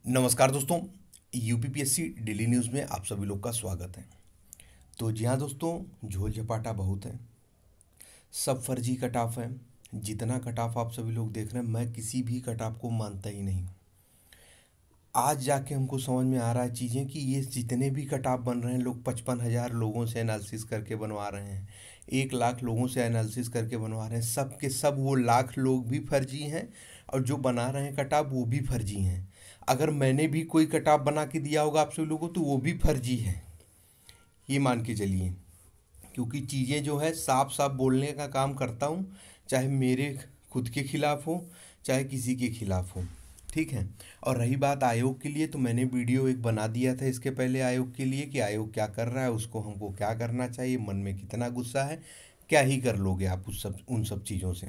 नमस्कार दोस्तों। UPPSC daily news में आप सभी लोग का स्वागत है। तो जी हाँ दोस्तों, झोल झपाटा बहुत है, सब फर्जी कट ऑफ है। जितना कट ऑफ आप सभी लोग देख रहे हैं, मैं किसी भी कट ऑफ को मानता ही नहीं। आज जाके हमको समझ में आ रहा है चीज़ें कि ये जितने भी कट ऑफ बन रहे हैं, लोग 55,000 लोगों से एनालिसिस करके बनवा रहे हैं, 1 लाख लोगों से एनालिसिस करके बनवा रहे हैं। सब के सब वो लाख लोग भी फर्जी हैं और जो बना रहे हैं कट ऑफ वो भी फर्जी हैं। अगर मैंने भी कोई कट ऑफ बना के दिया होगा आप सभी लोगों को तो वो भी फर्जी है, ये मान के चलिए। क्योंकि चीज़ें जो है साफ साफ बोलने का काम करता हूँ, चाहे मेरे खुद के खिलाफ हो चाहे किसी के खिलाफ हो, ठीक है। और रही बात आयोग के लिए, तो मैंने वीडियो एक बना दिया था इसके पहले आयोग के लिए कि आयोग क्या कर रहा है, उसको हमको क्या करना चाहिए, मन में कितना गुस्सा है, क्या ही कर लोगे आप उन सब चीज़ों से।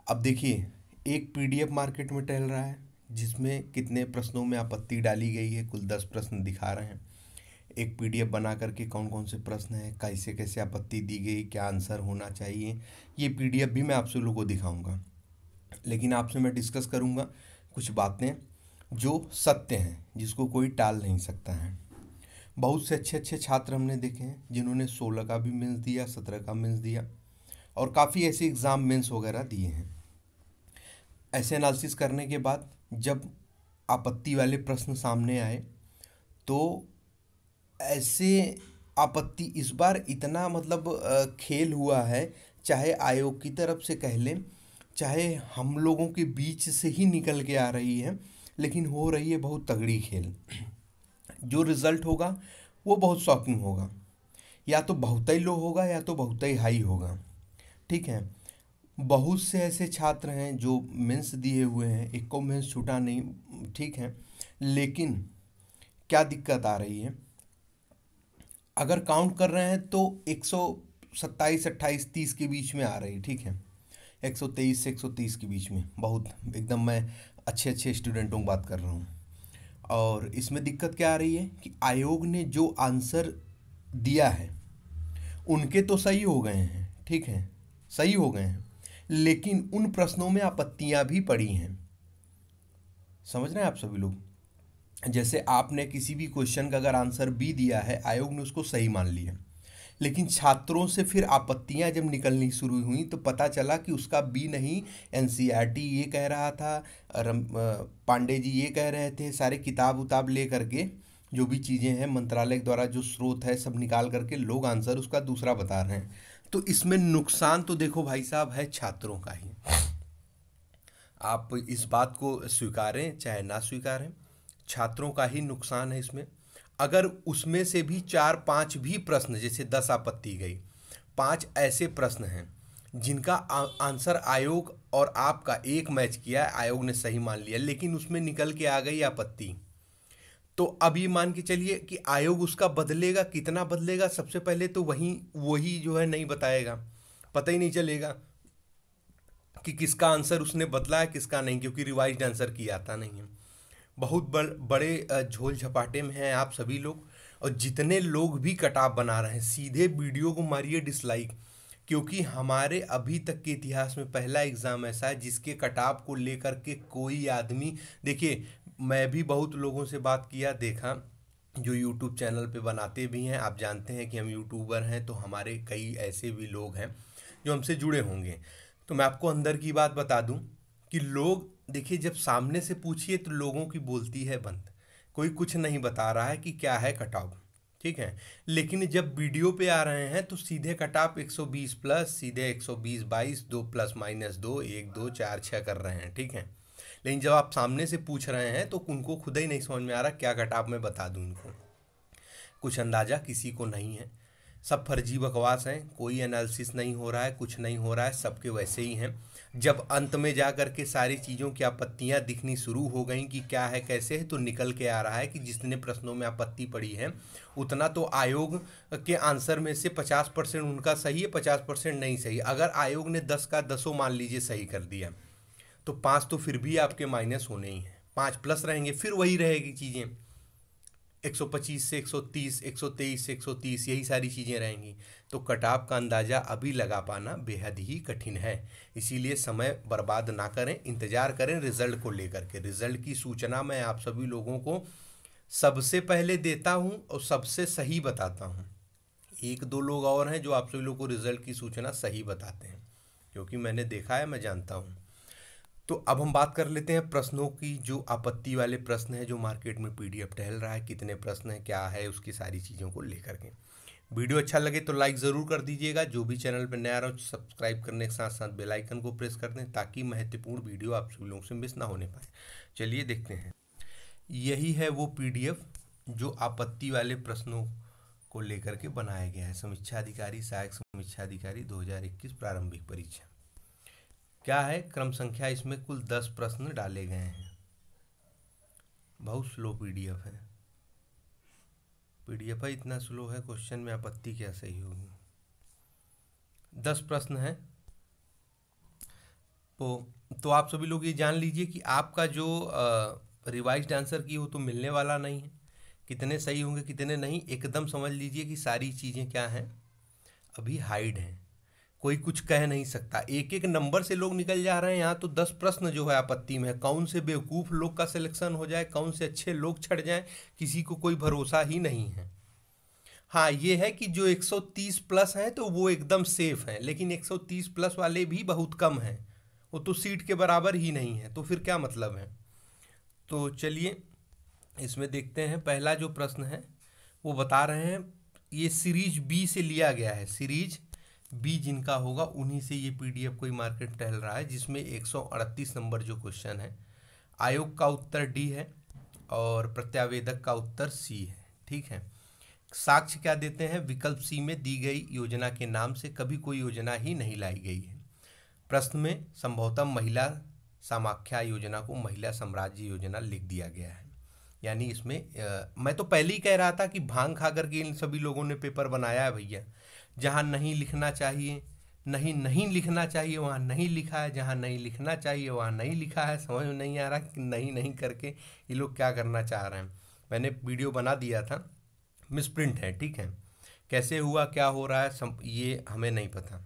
अब देखिए, एक पीडीएफ मार्केट में टहल रहा है जिसमें कितने प्रश्नों में आपत्ति डाली गई है, कुल 10 प्रश्न दिखा रहे हैं। एक पीडीएफ बना करके कौन कौन से प्रश्न हैं, कैसे कैसे आपत्ति दी गई, क्या आंसर होना चाहिए, ये पीडीएफ भी मैं आपसे लोगों को दिखाऊंगा। लेकिन आपसे मैं डिस्कस करूंगा कुछ बातें जो सत्य हैं, जिसको कोई टाल नहीं सकता है। बहुत से अच्छे अच्छे छात्र हमने देखे हैं जिन्होंने 16 का भी मेंस दिया, 17 का मेंस दिया और काफ़ी ऐसे एग्ज़ाम मेंस वगैरह दिए हैं। ऐसे एनालिसिस करने के बाद जब आपत्ति वाले प्रश्न सामने आए तो ऐसे आपत्ति इस बार इतना मतलब खेल हुआ है, चाहे आयोग की तरफ से कह लें चाहे हम लोगों के बीच से ही निकल के आ रही है, लेकिन हो रही है बहुत तगड़ी खेल। जो रिज़ल्ट होगा वो बहुत शॉकिंग होगा, या तो बहुत ही लो होगा या तो बहुत ही हाई होगा, ठीक है। बहुत से ऐसे छात्र हैं जो मेंस दिए हुए हैं, एक को मेंस छूटा नहीं, ठीक है। लेकिन क्या दिक्कत आ रही है, अगर काउंट कर रहे हैं तो 127 28 30 के बीच में आ रही है, ठीक है। 123 से 130 के बीच में, बहुत एकदम मैं अच्छे अच्छे स्टूडेंटों की बात कर रहा हूँ। और इसमें दिक्कत क्या आ रही है कि आयोग ने जो आंसर दिया है उनके तो सही हो गए हैं, ठीक है, सही हो गए हैं, लेकिन उन प्रश्नों में आपत्तियां भी पड़ी हैं। समझ रहे हैं आप सभी लोग। जैसे आपने किसी भी क्वेश्चन का अगर आंसर बी दिया है, आयोग ने उसको सही मान लिया, लेकिन छात्रों से फिर आपत्तियां जब निकलनी शुरू हुई तो पता चला कि उसका बी नहीं, एनसीईआरटी ये कह रहा था, पांडे जी ये कह रहे थे, सारे किताब उताब ले करके जो भी चीज़ें हैं मंत्रालय द्वारा जो स्रोत है सब निकाल करके लोग आंसर उसका दूसरा बता रहे हैं। तो इसमें नुकसान तो देखो भाई साहब है छात्रों का ही। आप इस बात को स्वीकारें चाहे ना स्वीकारें, छात्रों का ही नुकसान है इसमें। अगर उसमें से भी 4 5 भी प्रश्न, जैसे 10 आपत्ति गई, 5 ऐसे प्रश्न हैं जिनका आंसर आयोग और आपका एक मैच किया है, आयोग ने सही मान लिया, लेकिन उसमें निकल के आ गई आपत्ति, तो अब ये मान के चलिए कि आयोग उसका बदलेगा, कितना बदलेगा। सबसे पहले तो वही जो है नहीं बताएगा, पता ही नहीं चलेगा कि किसका आंसर उसने बदला है किसका नहीं, क्योंकि रिवाइज्ड आंसर की आता नहीं है। बहुत बड़े झोल झपाटे में हैं आप सभी लोग। और जितने लोग भी कटाव बना रहे हैं, सीधे वीडियो को मारिए डिसलाइक, क्योंकि हमारे अभी तक के इतिहास में पहला एग्ज़ाम ऐसा है जिसके कटाव को लेकर के कोई आदमी, देखिए मैं भी बहुत लोगों से बात किया, देखा जो यूट्यूब चैनल पे बनाते भी हैं, आप जानते हैं कि हम यूट्यूबर हैं, तो हमारे कई ऐसे भी लोग हैं जो हमसे जुड़े होंगे। तो मैं आपको अंदर की बात बता दूं कि लोग, देखिए जब सामने से पूछिए तो लोगों की बोलती है बंद, कोई कुछ नहीं बता रहा है कि क्या है कटाव, ठीक है। लेकिन जब वीडियो पे आ रहे हैं तो सीधे कटाव 120 प्लस, सीधे 120 22 2 प्लस माइनस 2 1 2 4 6 कर रहे हैं, ठीक है। लेकिन जब आप सामने से पूछ रहे हैं तो उनको खुद ही नहीं समझ में आ रहा क्या कटाव मैं बता दूं उनको, कुछ अंदाज़ा किसी को नहीं है। सब फर्जी बकवास हैं, कोई एनालिसिस नहीं हो रहा है, कुछ नहीं हो रहा है, सबके वैसे ही हैं। जब अंत में जा कर के सारी चीज़ों की आपत्तियां दिखनी शुरू हो गई कि क्या है कैसे है, तो निकल के आ रहा है कि जितने प्रश्नों में आपत्ति पड़ी है उतना तो आयोग के आंसर में से 50% उनका सही है, 50% नहीं सही। अगर आयोग ने 10 का 10 मान लीजिए सही कर दिया तो 5 तो फिर भी आपके माइनस होने ही हैं, 5 प्लस रहेंगे, फिर वही रहेगी चीज़ें। 125 से 130, 123 से 130, यही सारी चीज़ें रहेंगी। तो कट ऑफ का अंदाज़ा अभी लगा पाना बेहद ही कठिन है। इसीलिए समय बर्बाद ना करें, इंतज़ार करें रिज़ल्ट को लेकर के। रिज़ल्ट की सूचना मैं आप सभी लोगों को सबसे पहले देता हूं और सबसे सही बताता हूं। एक दो लोग और हैं जो आप सभी लोगों को रिज़ल्ट की सूचना सही बताते हैं, क्योंकि मैंने देखा है, मैं जानता हूं। तो अब हम बात कर लेते हैं प्रश्नों की। जो आपत्ति वाले प्रश्न हैं, जो मार्केट में पीडीएफ टहल रहा है, कितने प्रश्न हैं, क्या है, उसकी सारी चीज़ों को लेकर के। वीडियो अच्छा लगे तो लाइक ज़रूर कर दीजिएगा। जो भी चैनल पर नया रहो सब्सक्राइब करने के साथ साथ बेल आइकन को प्रेस कर दें, ताकि महत्वपूर्ण वीडियो आप सभी लोगों से मिस ना होने पाए। चलिए देखते हैं। यही है वो पीडीएफ जो आपत्ति वाले प्रश्नों को लेकर के बनाया गया है। समीक्षा अधिकारी, सहायक समीक्षा अधिकारी 2021 प्रारंभिक परीक्षा। क्या है क्रम संख्या, इसमें कुल 10 प्रश्न डाले गए हैं। बहुत स्लो पीडीएफ है। पीडीएफ है इतना स्लो है, क्वेश्चन में आपत्ति क्या सही होगी। 10 प्रश्न है। तो आप सभी लोग ये जान लीजिए कि आपका जो रिवाइज्ड आंसर की वो तो मिलने वाला नहीं है। कितने सही होंगे कितने नहीं, एकदम समझ लीजिए कि सारी चीज़ें क्या हैं, अभी हाइड हैं। कोई कुछ कह नहीं सकता। एक एक नंबर से लोग निकल जा रहे हैं। यहाँ तो 10 प्रश्न जो है आपत्ति में है। कौन से बेवकूफ़ लोग का सिलेक्शन हो जाए, कौन से अच्छे लोग छट जाएं, किसी को कोई भरोसा ही नहीं है। हाँ, ये है कि जो 130 प्लस हैं तो वो एकदम सेफ हैं, लेकिन 130 प्लस वाले भी बहुत कम हैं। वो तो सीट के बराबर ही नहीं है, तो फिर क्या मतलब है। तो चलिए इसमें देखते हैं। पहला जो प्रश्न है वो बता रहे हैं, ये सीरीज बी से लिया गया है। सीरीज बी जिनका होगा उन्हीं से ये पीडीएफ कोई मार्केट टहल रहा है, जिसमें 138 नंबर जो क्वेश्चन है, आयोग का उत्तर डी है और प्रत्यावेदक का उत्तर सी है। ठीक है। साक्ष्य क्या देते हैं, विकल्प सी में दी गई योजना के नाम से कभी कोई योजना ही नहीं लाई गई है। प्रश्न में संभवतः महिला समाख्या योजना को महिला साम्राज्य योजना लिख दिया गया है। यानी इसमें मैं तो पहले ही कह रहा था कि भांग खा करके इन सभी लोगों ने पेपर बनाया है भैया। जहाँ नहीं लिखना चाहिए, नहीं लिखना चाहिए वहाँ नहीं लिखा है, जहाँ नहीं लिखना चाहिए वहाँ नहीं लिखा है। समझ में नहीं आ रहा कि नहीं करके ये लोग क्या करना चाह रहे हैं। मैंने वीडियो बना दिया था, मिसप्रिंट है। ठीक है, कैसे हुआ, क्या हो रहा है, ये हमें नहीं पता।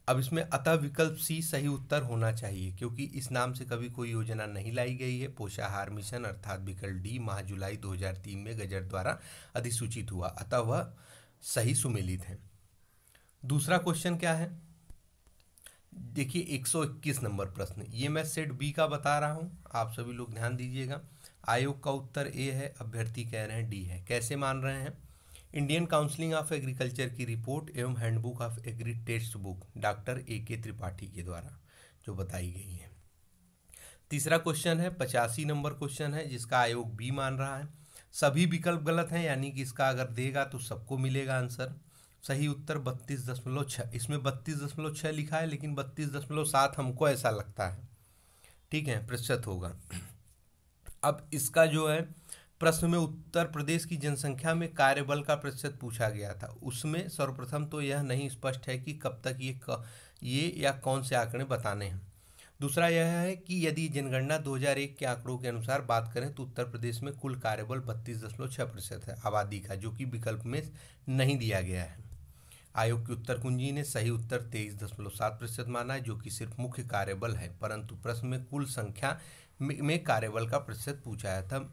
अब इसमें अतः विकल्प सी सही उत्तर होना चाहिए, क्योंकि इस नाम से कभी कोई योजना नहीं लाई गई है। पोषाहार मिशन अर्थात विकल्प डी माह जुलाई 2003 में गजट द्वारा अधिसूचित हुआ, अतः वह सही सुमेलित है। दूसरा क्वेश्चन क्या है, देखिए 121 नंबर प्रश्न, ये मैं सेट बी का बता रहा हूँ, आप सभी लोग ध्यान दीजिएगा। आयोग का उत्तर ए है, अभ्यर्थी कह रहे हैं डी है। कैसे मान रहे हैं, इंडियन काउंसिलिंग ऑफ एग्रीकल्चर की रिपोर्ट एवं handbook of agri text book doctor A.K. Tripathi के द्वारा जो बताई गई है। तीसरा क्वेश्चन है 85 नंबर क्वेश्चन है, जिसका आयोग बी मान रहा है। सभी विकल्प गलत हैं, यानी कि इसका अगर देगा तो सबको मिलेगा आंसर। सही उत्तर 32.6, इसमें 32.6 लिखा है, लेकिन 32.7 हमको ऐसा लगता है। ठीक है, प्रतिशत होगा। अब इसका जो है प्रश्न में उत्तर प्रदेश की जनसंख्या में कार्यबल का प्रतिशत पूछा गया था। उसमें सर्वप्रथम तो यह नहीं स्पष्ट है कि कब तक ये या कौन से आंकड़े बताने हैं। दूसरा यह है कि यदि जनगणना 2001 के आंकड़ों के अनुसार बात करें तो उत्तर प्रदेश में कुल कार्यबल 32.6% है आबादी का, जो कि विकल्प में नहीं दिया गया है। आयोग की उत्तर कुंजी ने सही उत्तर 23.7% माना है, जो कि सिर्फ मुख्य कार्यबल है, परंतु प्रश्न में कुल संख्या में कार्यबल का प्रतिशत पूछा था।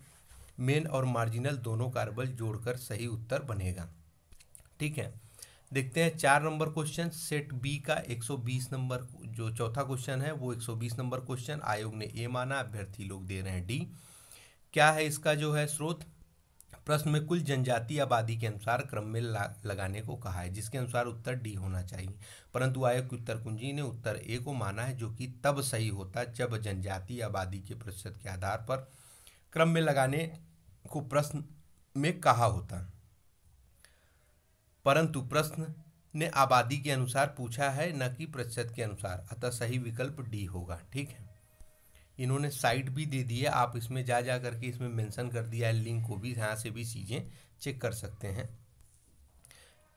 मेन और मार्जिनल दोनों कार्यबल जोड़कर सही उत्तर बनेगा। ठीक है, देखते हैं 4 नंबर क्वेश्चन, सेट बी का 120 नंबर जो चौथा क्वेश्चन है वो 120 नंबर क्वेश्चन, आयोग ने ए माना, अभ्यर्थी लोग दे रहे हैं डी। क्या है इसका जो है स्रोत, प्रश्न में कुल जनजातीय आबादी के अनुसार क्रम में लगाने को कहा है, जिसके अनुसार उत्तर डी होना चाहिए, परंतु आयोग की उत्तर कुंजी ने उत्तर ए को माना है, जो कि तब सही होता जब जनजातीय आबादी के प्रतिशत के आधार पर क्रम में लगाने को प्रश्न में कहा होता, परंतु प्रश्न ने आबादी के अनुसार पूछा है, न कि प्रतिशत के अनुसार, अतः सही विकल्प डी होगा। ठीक है, इन्होंने साइट भी दे दी है, आप इसमें जा करके इसमें मेंशन कर दिया है, लिंक को भी, यहाँ से भी चीज़ें चेक कर सकते हैं।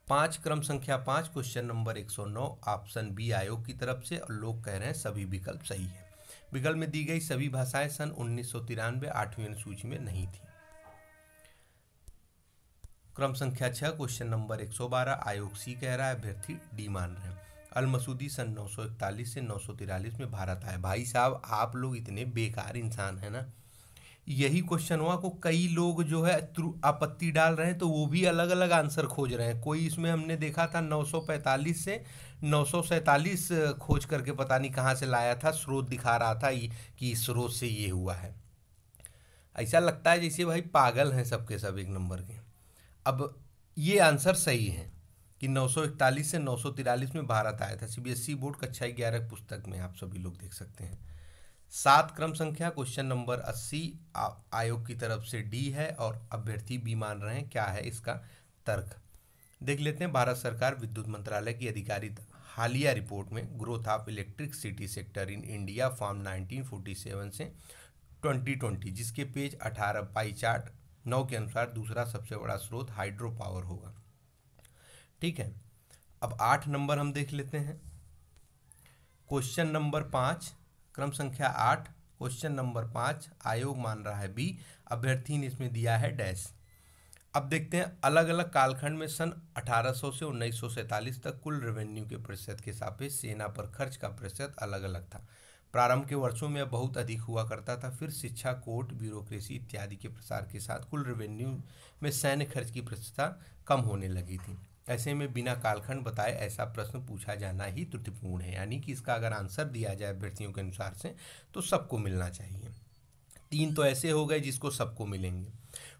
5 क्रम संख्या 5 क्वेश्चन नंबर 109, ऑप्शन बी आयोग की तरफ से, और लोग कह रहे हैं सभी विकल्प सही है। विकल्प में दी गई सभी भाषाएं सन 1993 8वीं अनुसूची में नहीं थी। क्रम संख्या 6 क्वेश्चन नंबर 112 आयोग सी कह रहा है, अभ्यर्थी डी मान रहे हैं। अल मसूदी सन 941 से 943 में भारत आए। भाई साहब आप लोग इतने बेकार इंसान हैं ना, यही क्वेश्चन हुआ को कई लोग जो है आपत्ति डाल रहे हैं, तो वो भी अलग अलग आंसर खोज रहे हैं। कोई इसमें हमने देखा था 945 से 947 खोज करके पता नहीं कहाँ से लाया था, स्रोत दिखा रहा था कि इस स्रोत से ये हुआ है। ऐसा लगता है जैसे भाई पागल हैं सबके सब एक नंबर के। अब ये आंसर सही है कि 941 से 943 में भारत आया था। सीबीएसई बोर्ड कक्षा 11 पुस्तक में आप सभी लोग देख सकते हैं। 7 क्रम संख्या क्वेश्चन नंबर 80 आयोग की तरफ से डी है और अभ्यर्थी बी मान रहे हैं। क्या है इसका तर्क, देख लेते हैं। भारत सरकार विद्युत मंत्रालय की आधिकारिक हालिया रिपोर्ट में growth of electric city sector in India form 1947 से 2020, जिसके पेज 18 पाई चार्ट 9 के अनुसार दूसरा सबसे बड़ा स्रोत हाइड्रो पावर होगा। ठीक है, अब 8 नंबर हम देख लेते हैं। क्वेश्चन नंबर 5 क्रम संख्या 8 क्वेश्चन नंबर 5 आयोग मान रहा है बी, अभ्यर्थी ने इसमें दिया है डैश। अब देखते हैं अलग अलग कालखंड में सन 1800 से 1947 तक कुल रेवेन्यू के प्रतिशत के सापेक्ष सेना पर खर्च का प्रतिशत अलग अलग था। प्रारंभ के वर्षों में बहुत अधिक हुआ करता था, फिर शिक्षा, कोर्ट, ब्यूरोक्रेसी इत्यादि के प्रसार के साथ कुल रेवेन्यू में सैन्य खर्च की प्रतिशतता कम होने लगी थी। ऐसे में बिना कालखंड बताए ऐसा प्रश्न पूछा जाना ही त्रुटिपूर्ण है, यानी कि इसका अगर आंसर दिया जाए अभ्यर्थियों के अनुसार से तो सबको मिलना चाहिए। 3 तो ऐसे हो गए जिसको सबको मिलेंगे,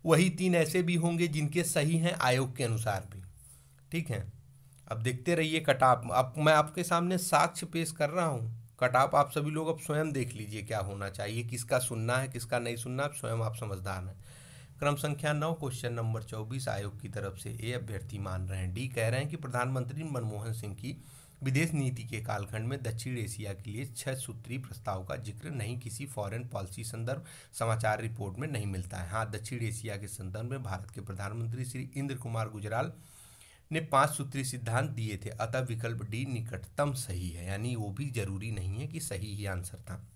वही 3 ऐसे भी होंगे जिनके सही हैं आयोग के अनुसार भी। ठीक है, अब देखते रहिए कटाप। अब मैं आपके सामने साक्ष्य पेश कर रहा हूँ, कटाप आप सभी लोग अब स्वयं देख लीजिए क्या होना चाहिए, किसका सुनना है किसका नहीं सुनना, आप स्वयं आप समझदार हैं। क्रम संख्या 9 क्वेश्चन नंबर 24 आयोग की तरफ से ए अभ्यर्थी मान रहे हैं डी कह रहे हैं कि प्रधानमंत्री मनमोहन सिंह की विदेश नीति के कालखंड में दक्षिण एशिया के लिए 6 सूत्री प्रस्ताव का जिक्र नहीं किसी फॉरेन पॉलिसी संदर्भ समाचार रिपोर्ट में नहीं मिलता है। हाँ, दक्षिण एशिया के संदर्भ में भारत के प्रधानमंत्री श्री इंद्र कुमार गुजराल ने 5 सूत्री सिद्धांत दिए थे, अतः विकल्प डी निकटतम सही है, यानी वो भी जरूरी नहीं है कि सही ही आंसर था।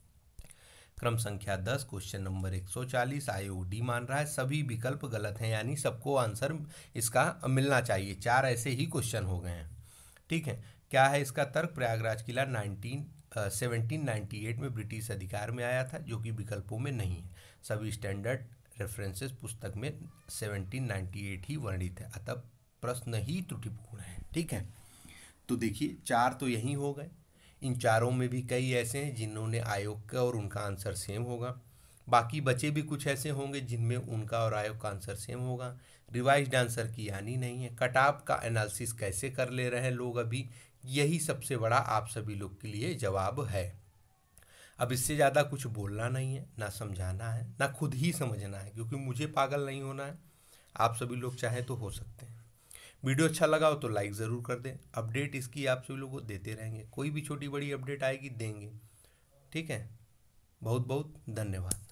क्रम संख्या 10 क्वेश्चन नंबर 140 आयोग डी मान रहा है सभी विकल्प गलत हैं, यानी सबको आंसर इसका मिलना चाहिए। 4 ऐसे ही क्वेश्चन हो गए हैं। ठीक है, क्या है इसका तर्क, प्रयागराज किला 1798 में ब्रिटिश अधिकार में आया था, जो कि विकल्पों में नहीं है। सभी स्टैंडर्ड रेफरेंसेस पुस्तक में 1798 ही वर्णित है, अतः प्रश्न ही त्रुटिपूर्ण है। ठीक है, तो देखिए 4 तो यही हो गए। इन चारों में भी कई ऐसे हैं जिन्होंने आयोग का और उनका आंसर सेम होगा, बाकी बचे भी कुछ ऐसे होंगे जिनमें उनका और आयोग का आंसर सेम होगा। रिवाइज्ड आंसर की यानी नहीं है। कटऑफ का एनालिसिस कैसे कर ले रहे हैं लोग अभी, यही सबसे बड़ा आप सभी लोग के लिए जवाब है। अब इससे ज़्यादा कुछ बोलना नहीं है, ना समझाना है, ना खुद ही समझना है, क्योंकि मुझे पागल नहीं होना है। आप सभी लोग चाहें तो हो सकते हैं। वीडियो अच्छा लगा हो तो लाइक ज़रूर कर दें। अपडेट इसकी आप सभी लोगों को देते रहेंगे, कोई भी छोटी बड़ी अपडेट आएगी देंगे। ठीक है, बहुत बहुत धन्यवाद।